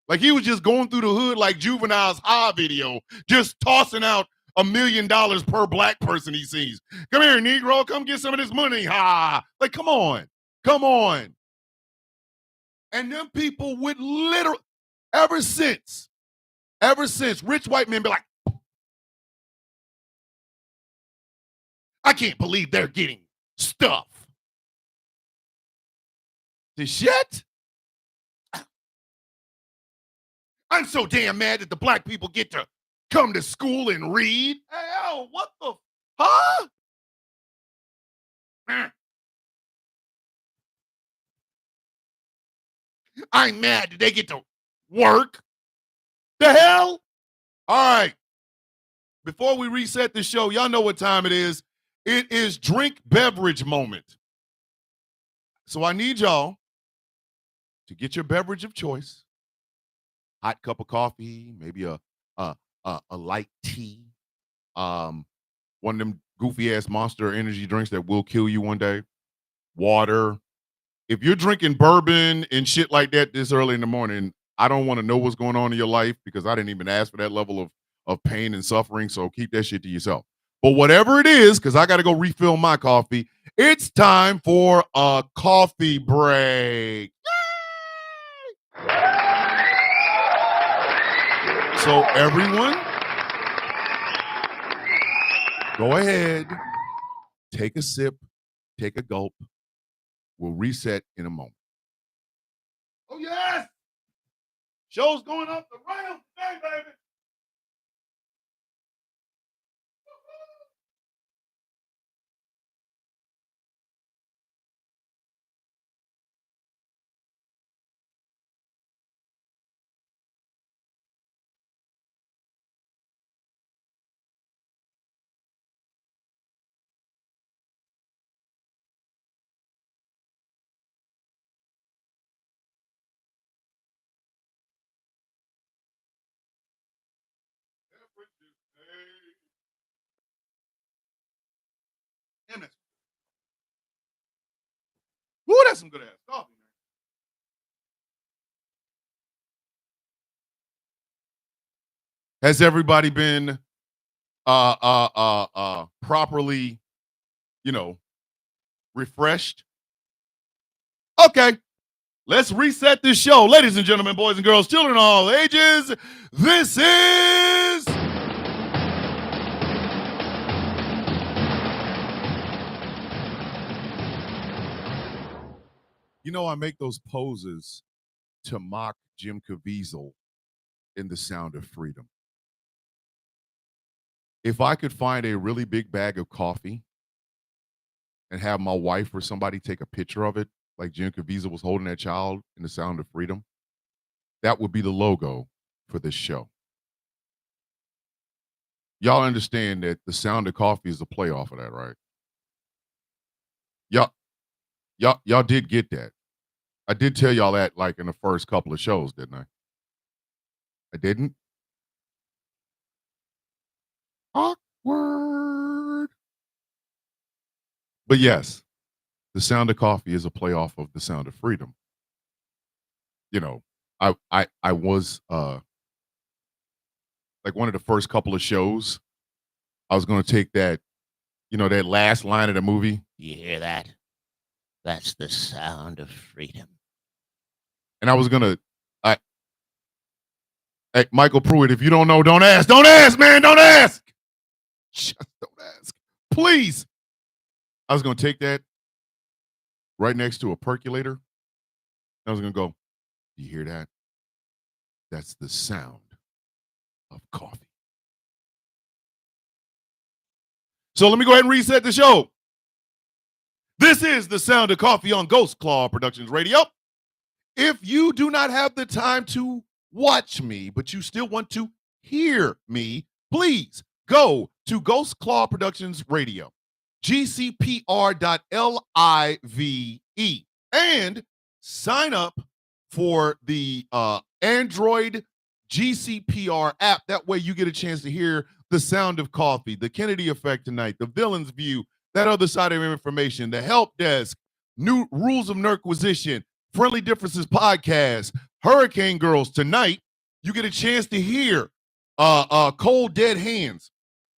Speaker 1: Like he was just going through the hood like Juvenile's Ha video, just tossing out $1 million per black person he sees. Come here, Negro, come get some of this money. Ha! Like, come on. And them people would literally, ever since, rich white men be like, I can't believe they're getting stuff. The shit? I'm so damn mad that the black people get to come to school and read. Hey, yo, what the? Huh? I'm mad that they get to work. The hell? All right. Before we reset the show, y'all know what time it is. It is drink beverage moment. So I need y'all to get your beverage of choice. Hot cup of coffee, maybe a light tea, one of them goofy ass Monster energy drinks that will kill you one day. Water. If you're drinking bourbon and shit like that this early in the morning, I don't want to know what's going on in your life because I didn't even ask for that level of pain and suffering. So keep that shit to yourself. But whatever it is, because I got to go refill my coffee, it's time for a coffee break. Yay! So everyone, go ahead, take a sip, take a gulp. We'll reset in a moment. Oh, yes! Show's going up the rails today, baby. Damn it. Ooh, that's some good ass coffee, man. Has everybody been properly, refreshed? Okay. Let's reset this show. Ladies and gentlemen, boys and girls, children of all ages, this is I make those poses to mock Jim Caviezel in The Sound of Freedom. If I could find a really big bag of coffee and have my wife or somebody take a picture of it, like Jim Caviezel was holding that child in The Sound of Freedom, that would be the logo for this show. Y'all understand that The Sound of Coffee is a play off of that, right? Y'all did get that. I did tell y'all that like in the first couple of shows, didn't I? I didn't? Awkward. But yes, the sound of coffee is a play off of the sound of freedom. You know, I was like one of the first couple of shows, I was gonna take that, that last line of the movie.
Speaker 2: You hear that? That's the sound of freedom.
Speaker 1: And I was gonna hey, Michael Pruitt, if you don't know, don't ask. Don't ask, man. Don't ask. Just don't ask. Please. I was gonna take that right next to a percolator. I was gonna go, you hear that? That's the sound of coffee. So let me go ahead and reset the show. This is the sound of coffee on Ghost Claw Productions Radio. If you do not have the time to watch me, but you still want to hear me, please go to Ghost Claw Productions Radio, gcpr.live, and sign up for the Android GCPR app. That way you get a chance to hear the sound of coffee, the Kennedy Effect tonight, the Villain's View, that other side of information, the Help Desk, New Rules of Nerquisition, Friendly Differences Podcast, Hurricane Girls. Tonight, you get a chance to hear Cold Dead Hands.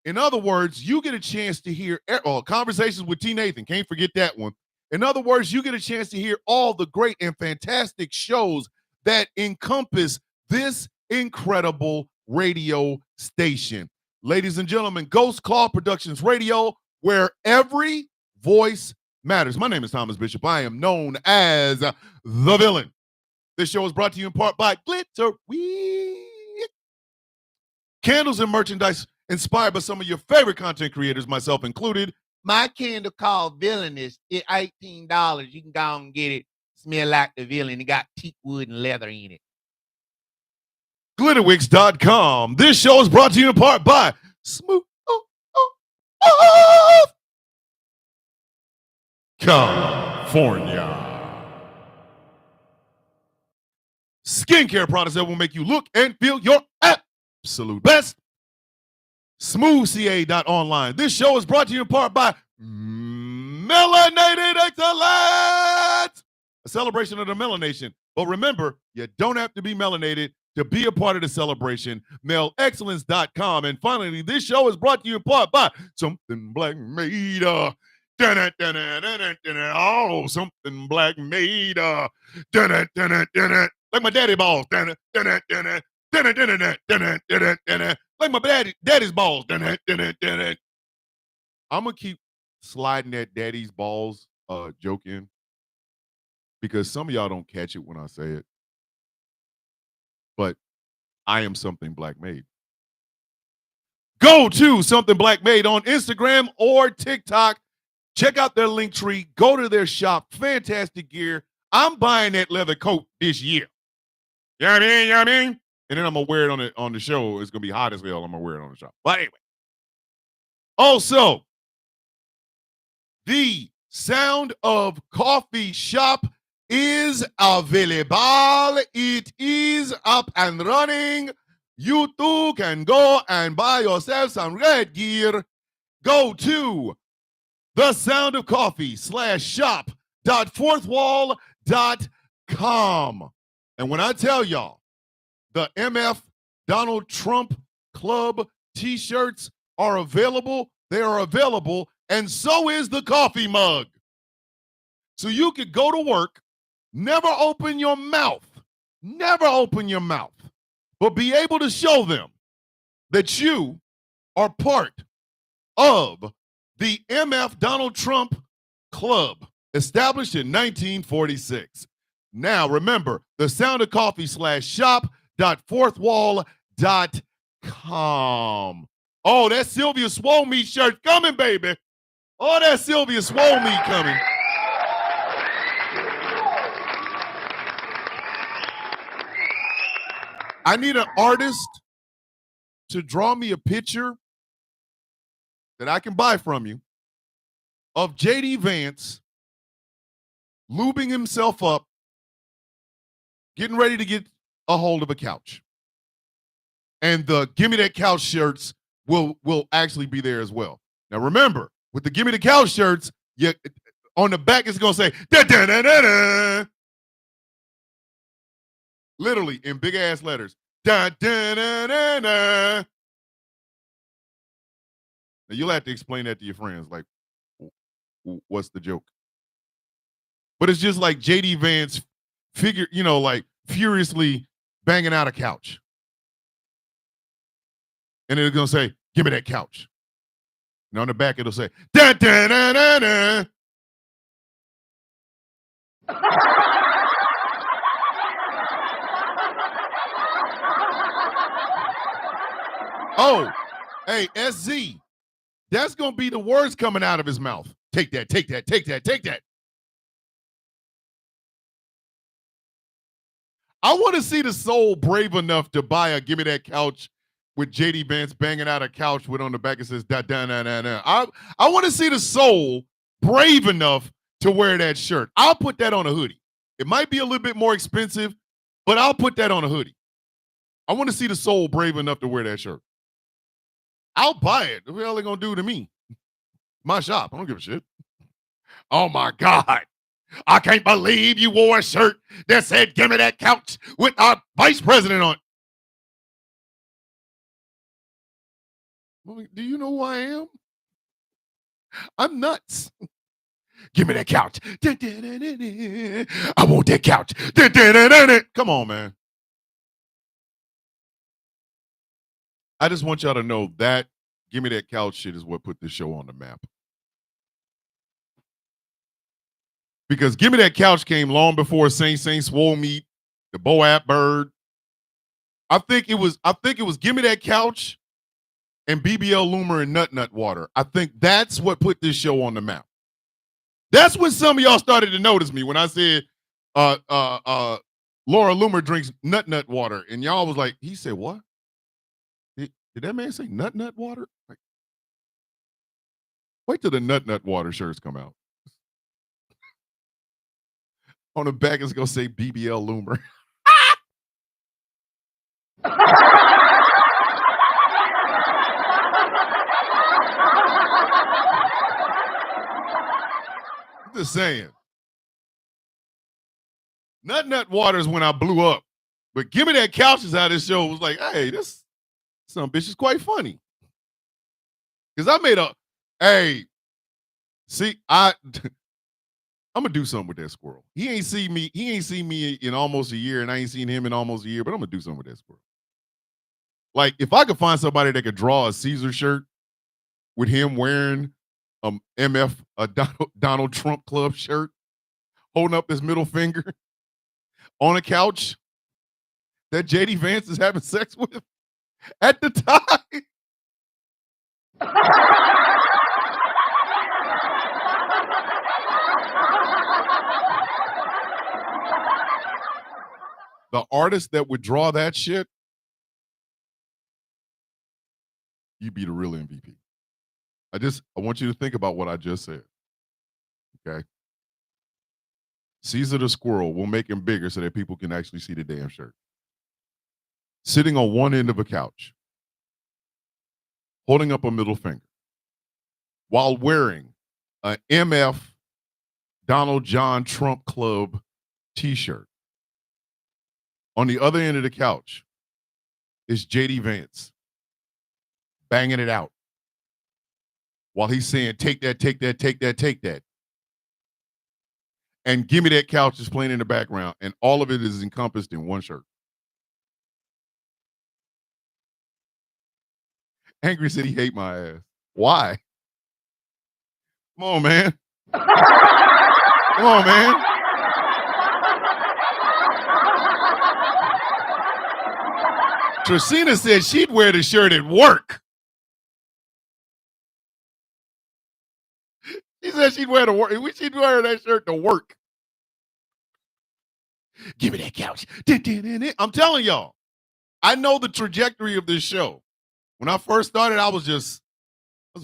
Speaker 1: In other words, you get a chance to hear Conversations with T. Nathan. Can't forget that one. In other words, you get a chance to hear all the great and fantastic shows that encompass this incredible radio station. Ladies and gentlemen, Ghost Claw Productions Radio, where every voice matters. My name is Thomas Bishop. I am known as the Villain. This show is brought to you in part by Glitter Week. Candles and merchandise inspired by some of your favorite content creators, myself included.
Speaker 2: My candle called Villainous, it's $18. You can go and get it. Smell like the villain. It got teak wood and leather in it.
Speaker 1: Glitterwix.com. This show is brought to you in part by Smooth California. Skincare products that will make you look and feel your absolute best. SmoothCA.online. This show is brought to you in part by Melanated Excellence, a celebration of the melanation. But remember, you don't have to be melanated to be a part of the celebration. MelExcellence.com. And finally, this show is brought to you in part by Something Black Made. Oh, something black made. Like my daddy balls. Like my daddy's balls. I'm gonna keep sliding that daddy's balls joke in because some of y'all don't catch it when I say it. But I am Something Black Made. Go to Something Black Made on Instagram or TikTok. Check out their link tree. Go to their shop. Fantastic gear. I'm buying that leather coat this year. You know what I mean? You know what I mean? And then I'm going to wear it on the show. It's going to be hot as hell. I'm going to wear it on the show. But anyway. Also, the Sound of Coffee shop is available. It is up and running. You too can go and buy yourself some red gear. Go to thesoundofcoffee.shop.fourthwall.com. And when I tell y'all, the MF Donald Trump Club t-shirts are available, they are available, and so is the coffee mug. So you could go to work, never open your mouth, but be able to show them that you are part of the MF Donald Trump Club, established in 1946. Now, remember, the Sound of Coffee /shop.fourthwall.com. Oh, that Sylvia Swole Me shirt coming, baby. Oh, that Sylvia Swole Me coming. I need an artist to draw me a picture that I can buy from you of J.D. Vance lubing himself up, getting ready to get a hold of a couch. And the Gimme That Couch shirts will actually be there as well. Now remember, with the Gimme the Couch shirts, on the back it's gonna say da da da da da. Literally in big ass letters. Da da da da da. Now you'll have to explain that to your friends, like, what's the joke? But it's just like JD Vance like furiously banging out a couch. And it's gonna say, give me that couch. And on the back it'll say, da da da da da. Oh, hey, SZ. That's gonna be the words coming out of his mouth. Take that, take that, take that, take that. I want to see the soul brave enough to buy a Gimme That Couch with JD Vance banging out a couch with on the back it says da da da da da. I want to see the soul brave enough to wear that shirt. I'll put that on a hoodie. It might be a little bit more expensive, but I'll put that on a hoodie. I want to see the soul brave enough to wear that shirt. I'll buy it. What the hell are they gonna do to me? My shop. I don't give a shit. Oh my God. I can't believe you wore a shirt that said, give me that couch with our vice president on it. Do you know who I am? I'm nuts. Give me that couch. I want that couch. Come on, man. I just want y'all to know that give me that couch shit is what put this show on the map. Because Give Me That Couch came long before Saint Swole Meat, the Boab Bird. I think it was Give Me That Couch and BBL Loomer and Nut Water. I think that's what put this show on the map. That's when some of y'all started to notice me when I said Laura Loomer drinks Nut Water. And y'all was like, he said what? Did that man say Nut Water? Like, wait till the Nut Water shirts come out. On the back, it's going to say BBL Loomer. I'm just saying. Nut Water is when I blew up. But Give Me That Couch is how this show was like, hey, this some bitch is quite funny. Because I made I'm gonna do something with that squirrel. He ain't seen me in almost a year, and I ain't seen him in almost a year, but I'm gonna do something with that squirrel. Like, if I could find somebody that could draw a Caesar shirt with him wearing a Donald Trump Club shirt, holding up his middle finger on a couch that JD Vance is having sex with at the time. The artist that would draw that shit, you'd be the real MVP. I want you to think about what I just said. Okay. Caesar the squirrel, will make him bigger so that people can actually see the damn shirt. Sitting on one end of a couch, holding up a middle finger, while wearing a MF Donald John Trump Club t-shirt. On the other end of the couch is JD Vance banging it out while he's saying, take that, take that, take that, take that. And Give Me That Couch is playing in the background, and all of it is encompassed in one shirt. Angry said he hate my ass. Why? Come on, man. Come on, man. Tracina said she'd wear the shirt at work. She said she'd wear she'd wear that shirt to work. Give me that couch. I'm telling y'all, I know the trajectory of this show. When I first started, I was a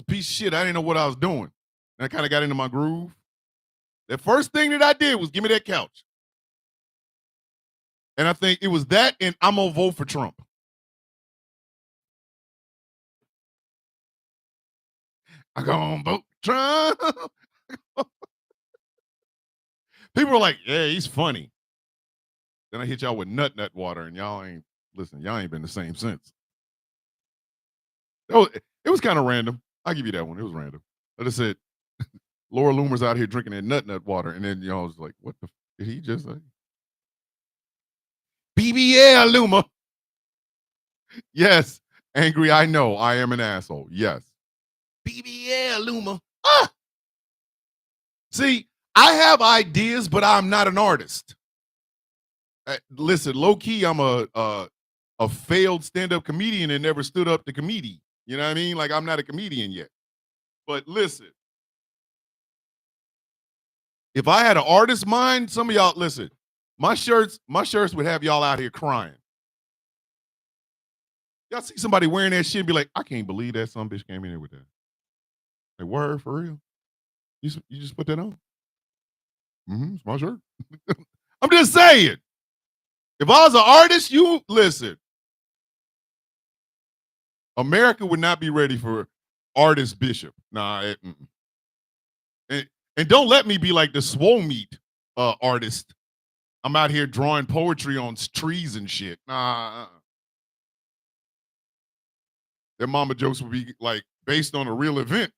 Speaker 1: piece of shit. I didn't know what I was doing. And I kind of got into my groove. The first thing that I did was give me that couch. And I think it was that, and I'm going to vote for Trump. I gonna vote Trump. People are like, yeah, he's funny. Then I hit y'all with nut water, and y'all ain't been the same since. It was kind of random. I'll give you that one. It was random. I just said Laura Loomer's out here drinking that nut water, and then y'all was like, what the did he just say? BBL Loomer. Yes. Angry, I know. I am an asshole. Yes. BBL Loomer. Ah! See, I have ideas, but I'm not an artist. Listen, low key, I'm a failed stand-up comedian and never stood up to comedy. You know what I mean? Like I'm not a comedian yet. But listen, if I had an artist mind, some of y'all listen. My shirts would have y'all out here crying. Y'all see somebody wearing that shit and be like, I can't believe that some bitch came in here with that. Like, word for real? You just put that on? Mm-hmm. It's my shirt. I'm just saying. If I was an artist, you listen. America would not be ready for artist Bishop. Nah. And don't let me be like the swole meat artist. I'm out here drawing poetry on trees and shit. Nah. Their mama jokes would be like based on a real event.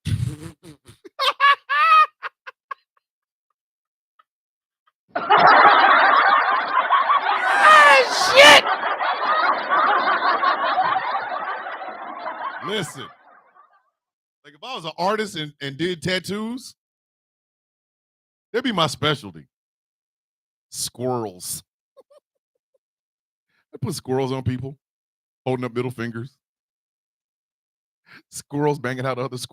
Speaker 2: Shit!
Speaker 1: Listen, like if I was an artist and did tattoos, that'd be my specialty. Squirrels. I put squirrels on people, holding up middle fingers. Squirrels banging out other squirrels.